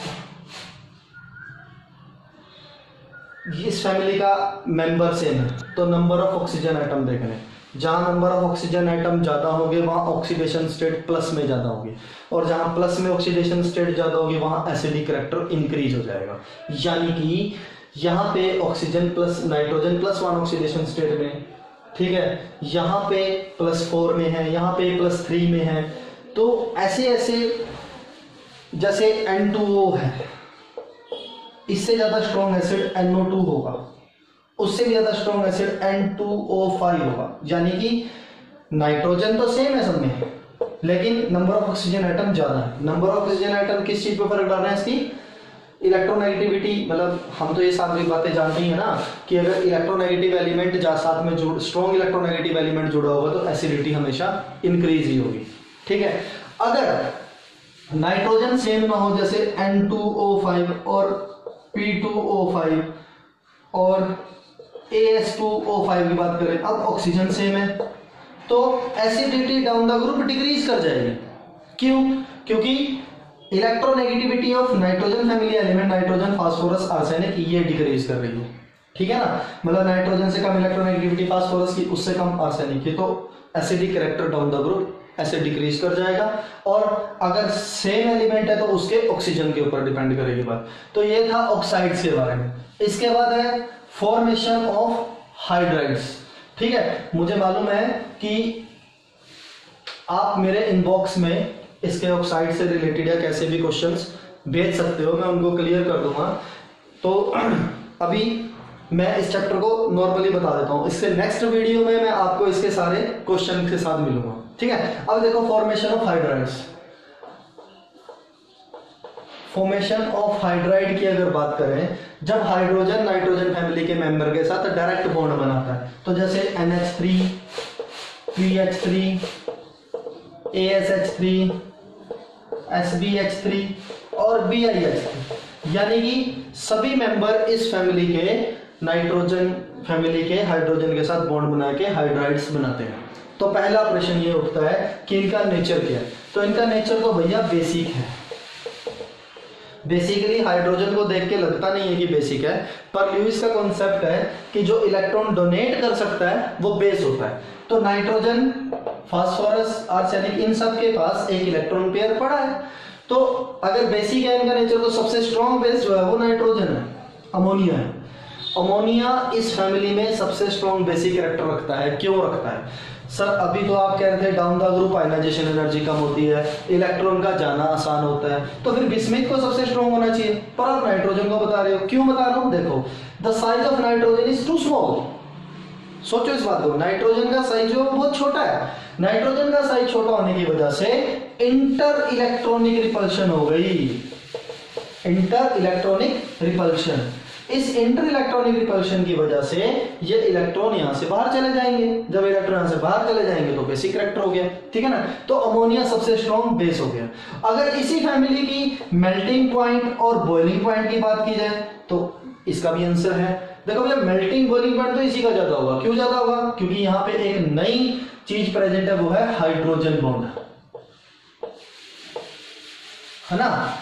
इस फैमिली का मेंबर सेम है तो नंबर ऑफ ऑक्सीजन एटम देखने, जहां नंबर ऑफ ऑक्सीजन एटम ज्यादा होंगे वहां ऑक्सीडेशन स्टेट प्लस में ज्यादा होगी, और जहां प्लस में ऑक्सीडेशन स्टेट ज्यादा होगी वहां एसिडिक करैक्टर इंक्रीज हो जाएगा। यानी कि यहाँ पे oxygen plus nitrogen +1 oxidation state में ठीक है, यहाँ पे +4 में है, यहाँ पे +3 में है। तो ऐसे ऐसे जैसे N2O है, इससे ज्यादा स्ट्रॉन्ग एसिड NO2 होगा, उससे भी ज्यादा स्ट्रॉन्ग एसिड N2O5 होगा। यानी कि नाइट्रोजन तो सेम है सब में, लेकिन नंबर ऑफ ऑक्सीजन आइटम ज्यादा है। नंबर ऑफ ऑक्सीजन आइटम किस चीज पे फर्क डाल रहे हैं? इसकी इलेक्ट्रोनेगेटिविटी। मतलब हम तो ये सारी बातें जानते हैं ना कि अगर इलेक्ट्रोनेगेटिव एलिमेंट साथ में स्ट्रॉन्ग इलेक्ट्रोनेगेटिव एलिमेंट जुड़ा होगा तो एसिडिटी हमेशा इंक्रीज ही होगी। ठीक है, अगर नाइट्रोजन सेम ना हो, जैसे N2O5 और P2O5 और AS2O5 की बात करें, अब ऑक्सीजन सेम है, तो acidity down the group decrease कर जाएगी। क्यों? क्योंकि electronegativity of nitrogen family element, nitrogen, phosphorus, arsenic, ये डिक्रीज कर रही है। ठीक है ना, मतलब नाइट्रोजन से कम इलेक्ट्रोनेगेटिविटी फास्फोरस की, उससे कम आर्सेनिक की, तो acidic character down the group ऐसे डिक्रीज कर जाएगा। और अगर सेम एलिमेंट है तो उसके ऑक्सीजन के ऊपर डिपेंड करेगी बात। तो ये था ऑक्साइड्स के बारे में। इसके बाद है फॉर्मेशन ऑफ हाइड्राइड्स। ठीक है, मुझे मालूम है कि आप मेरे इनबॉक्स में इसके ऑक्साइड से रिलेटेड या कैसे भी क्वेश्चंस भेज सकते हो, मैं उनको क्लियर कर दूंगा। तो अभी मैं इस चैप्टर को नॉर्मली बता देता हूं, इससे नेक्स्ट वीडियो में मैं आपको इसके सारे क्वेश्चन के साथ मिलूंगा। ठीक है, अब देखो formation of hydrides. Formation of hydride की अगर बात करें, जब हाइड्रोजन नाइट्रोजन फैमिली के मेंबर के साथ डायरेक्ट बॉन्ड बनाता है, तो जैसे NH3, PH3, ASH3, SBH3 और BiH3, यानी कि सभी मेंबर इस फैमिली के नाइट्रोजन फैमिली के हाइड्रोजन के साथ बॉन्ड बना के हाइड्राइड्स बनाते हैं। तो पहला प्रश्न ये उठता है कि इनका नेचर क्या है? तो इनका नेचर तो भैया बेसिक है। बेसिकली हाइड्रोजन को देख के लगता नहीं है कि बेसिक है, पर ल्यूइस का कॉन्सेप्ट है कि जो इलेक्ट्रॉन डोनेट कर सकता है वो बेस होता है। तो नाइट्रोजन, फास्फोरस, आर्सेनिक, इन सब के पास एक इलेक्ट्रॉन पेयर पड़ा है। तो अगर बेसिक है इनका नेचर, तो सबसे स्ट्रॉन्ग बेस जो है वो नाइट्रोजन है, अमोनिया है। अमोनिया इस फैमिली में सबसे स्ट्रॉन्ग बेसिक कैरेक्टर रखता है। क्यों रखता है सर? अभी तो आप कह रहे थे down the group ionization energy कम होती है, इलेक्ट्रॉन का जाना आसान होता है, तो फिर बिस्मिथ को सबसे स्ट्रॉन्ग होना चाहिए, पर आप नाइट्रोजन को बता रहे हो। क्यों बता रहा हूं? देखो, the size of nitrogen is too small. सोचो इस बात को, नाइट्रोजन का साइज जो बहुत छोटा है। नाइट्रोजन का साइज छोटा होने की वजह से इंटर इलेक्ट्रॉनिक रिपल्शन हो गई। इंटर इलेक्ट्रॉनिक रिपल्शन, इस इंटर इलेक्ट्रॉनिक रिपल्शन की वजह से ये इलेक्ट्रॉन यहां से बाहर चले जाएंगे। जब इलेक्ट्रॉन यहां से बाहर चले जाएंगे तो बेसिक कैरेक्टर हो गया। ठीक है ना, तो अमोनिया सबसे स्ट्रॉन्ग बेस हो गया। अगर इसी फैमिली की मेल्टिंग पॉइंट और बॉइलिंग पॉइंट की बात की जाए तो इसका भी आंसर है। देखो भैया, मेल्टिंग बॉइलिंग पॉइंट तो इसी का ज्यादा होगा। क्यों ज्यादा होगा? क्योंकि यहाँ पे एक नई चीज प्रेजेंट है, वो है हाइड्रोजन बॉन्ड, है ना।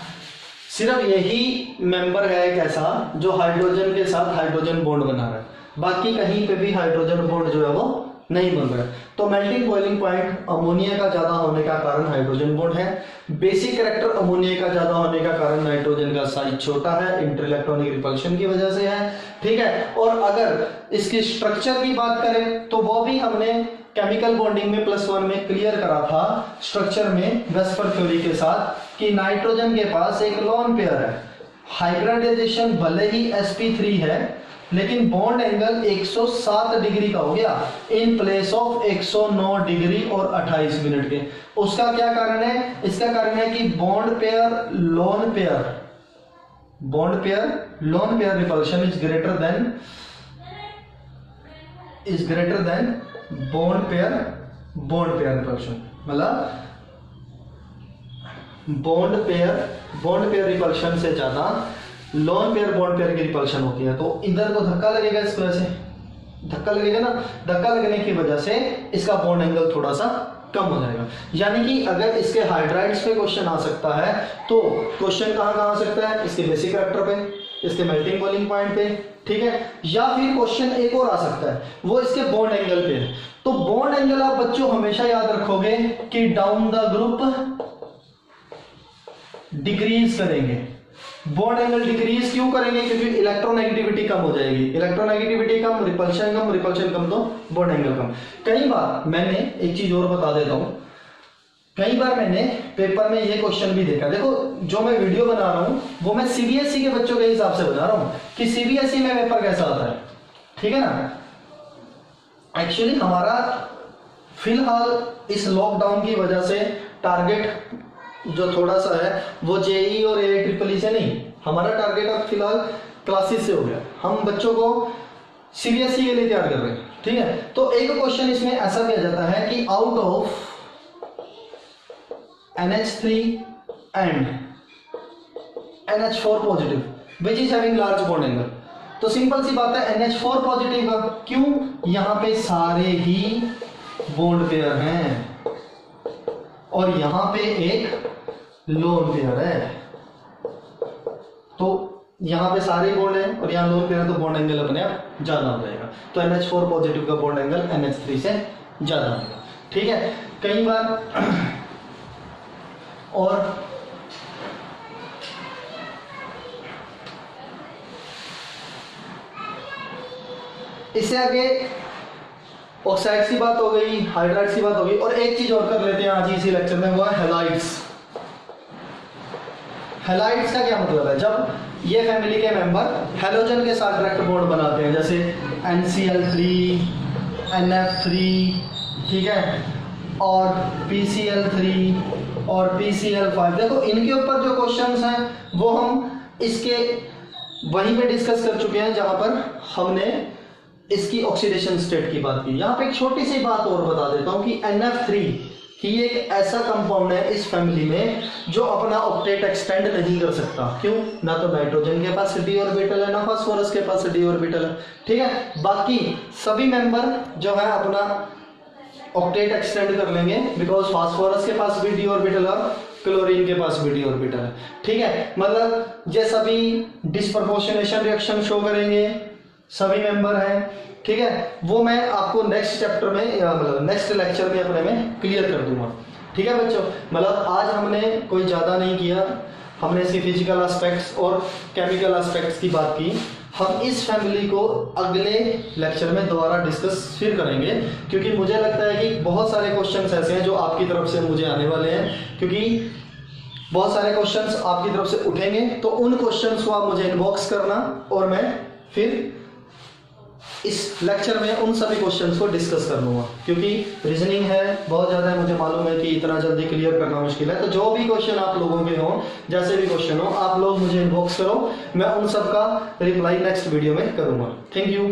सिर्फ यही मेंबर है एक ऐसा जो हाइड्रोजन के साथ हाइड्रोजन बॉन्ड बना रहा है, बाकी कहीं पे भी हाइड्रोजन बॉन्ड जो है वो नहीं बन रहा है। तो मेल्टिंग बॉइलिंग पॉइंट अमोनिया का ज्यादा होने का कारण हाइड्रोजन बॉन्ड है। बेसिक कैरेक्टर अमोनिया का ज्यादा होने का कारण नाइट्रोजन का साइज छोटा है, इंटर इलेक्ट्रॉनिक रिपल्शन की वजह से है। ठीक है, और अगर इसकी स्ट्रक्चर की बात करें तो वो भी हमने केमिकल बॉन्डिंग में +1 में क्लियर करा था, स्ट्रक्चर में वेस्पर थ्योरी के साथ, कि नाइट्रोजन के पास एक लोन पेयर है। हाइब्रिडाइजेशन भले ही sp3 है, लेकिन बॉन्ड एंगल 107 डिग्री का हो गया इन प्लेस ऑफ 109 डिग्री और 28 मिनट के। उसका क्या कारण है? इसका कारण है कि bond pair lone pair repulsion is greater than bond pair repulsion. मतलब बॉन्ड पेयर रिपल्शन से ज्यादा लोन पेयर बॉन्ड पेयर की रिपल्शन होती है। तो इधर को धक्का लगेगा, इस वजह से धक्का लगेगा ना, धक्का लगने की वजह से इसका बॉन्ड एंगल थोड़ा सा कम हो जाएगा। यानी कि अगर इसके हाइड्राइड्स पे क्वेश्चन आ सकता है तो क्वेश्चन कहां आ सकता है? इसके बेसिक कैरेक्टर पे, इसके मेल्टिंग बॉइलिंग पॉइंट पे। ठीक है, या फिर क्वेश्चन एक और आ सकता है, वो इसके बॉन्ड एंगल पे है। तो बॉन्ड एंगल आप बच्चों हमेशा याद रखोगे कि डाउन द ग्रुप डिक्रीज करेंगे, बॉन्ड एंगल डिक्रीज क्यों करेंगे? क्योंकि इलेक्ट्रोनेगेटिविटी कम हो जाएगी, इलेक्ट्रोनेगेटिविटी कम, रिपल्शन कम, रिपल्शन कम तो बॉन्ड एंगल कम। कई बार मैंने एक चीज और बता देता हूं, कई बार मैंने पेपर में ये क्वेश्चन भी देखा। देखो जो मैं वीडियो बना रहा हूं वो मैं सीबीएसई के बच्चों के हिसाब से बना रहा हूं कि सीबीएसई में पेपर कैसा आता है, ठीक है ना। एक्चुअली हमारा फिलहाल इस लॉकडाउन की वजह से टारगेट जो थोड़ा सा है वो जेई और AIEEE से नहीं, हमारा टारगेट अब फिलहाल क्लासेस से हो गया। हम बच्चों को सीबीएसई के लिए तैयार कर रहे हैं, ठीक है। तो एक क्वेश्चन इसमें ऐसा दिया जाता है कि out of NH3 and NH4 positive which is having large bond angle. तो सिंपल सी बात है NH4 पॉजिटिव का, क्यों? यहां पे सारे ही बॉन्ड पेयर हैं और यहां पे एक लोन पेयर है, तो यहां पे सारे बॉन्ड हैं और यहां लोन पेयर है, तो बॉन्ड एंगल अपने आप ज्यादा हो जाएगा। तो NH4 पॉजिटिव का बॉन्ड एंगल NH3 से ज्यादा होगा, ठीक है। कई बार और इससे आगे ऑक्साइड की बात हो गई, हाइड्राइड की बात हो गई, और एक चीज और कर लेते हैं आज इसी लेक्चर में, वो है हैलाइड्स। हैलाइड्स का क्या मतलब है? जब ये फैमिली के मेंबर हैलोजन के साथ डायरेक्ट बॉन्ड बनाते हैं, जैसे NCl3, NF3, ठीक है, और PCl3 और PCl5। देखो इनके ऊपर जो क्वेश्चंस हैं वो हम इसके वहीं पे डिस्कस कर चुके हैं जहां पर हमने इसकी ऑक्सीडेशन स्टेट की बात की। यहाँ पे एक छोटी सी बात और बता देता हूं कि NF3 कि ये एक ऐसा कंपाउंड है इस फैमिली में जो अपना ऑक्टेट एक्सटेंड नहीं कर सकता। क्यों? ना तो नाइट्रोजन के पास d ऑर्बिटल है, ना फास्फोरस के पास d ऑर्बिटल है, ठीक है। बाकी सभी मेंबर जो है अपना ऑक्टेट एक्सटेंड कर लेंगे, बिकॉज फास्फोरस के पास भी d ऑर्बिटल और क्लोरीन के पास भी d ऑर्बिटल है, ठीक है। मतलब ये सभी डिस्प्रपोर्शनेशन रिएक्शन शो करेंगे, सभी मेंबर हैं, ठीक है। वो मैं आपको नेक्स्ट चैप्टर में मतलब नेक्स्ट लेक्चर में अपने में क्लियर कर दूंगा, ठीक है बच्चों। मतलब आज हमने कोई ज्यादा नहीं किया, हमने इसके फिजिकल एस्पेक्ट्स और केमिकल एस्पेक्ट्स की बात की। हम इस फैमिली को अगले लेक्चर में दोबारा डिस्कस फिर करेंगे, क्योंकि मुझे लगता है कि बहुत सारे क्वेश्चंस ऐसे हैं जो आपकी तरफ से मुझे आने वाले हैं, क्योंकि बहुत सारे क्वेश्चंस आपकी तरफ से उठेंगे। तो उन क्वेश्चंस को आप मुझे इनबॉक्स करना और मैं फिर इस लेक्चर में उन सभी क्वेश्चंस को डिस्कस कर लूंगा, क्योंकि रीजनिंग है बहुत ज़्यादा है, मुझे मालूम है कि इतना जल्दी क्लियर करना मुश्किल है। तो जो भी क्वेश्चन आप लोगों के हों, जैसे भी क्वेश्चन हो, आप लोग मुझे इनबॉक्स करो, मैं उन सब का रिप्लाई नेक्स्ट वीडियो में करूंगा। Thank you.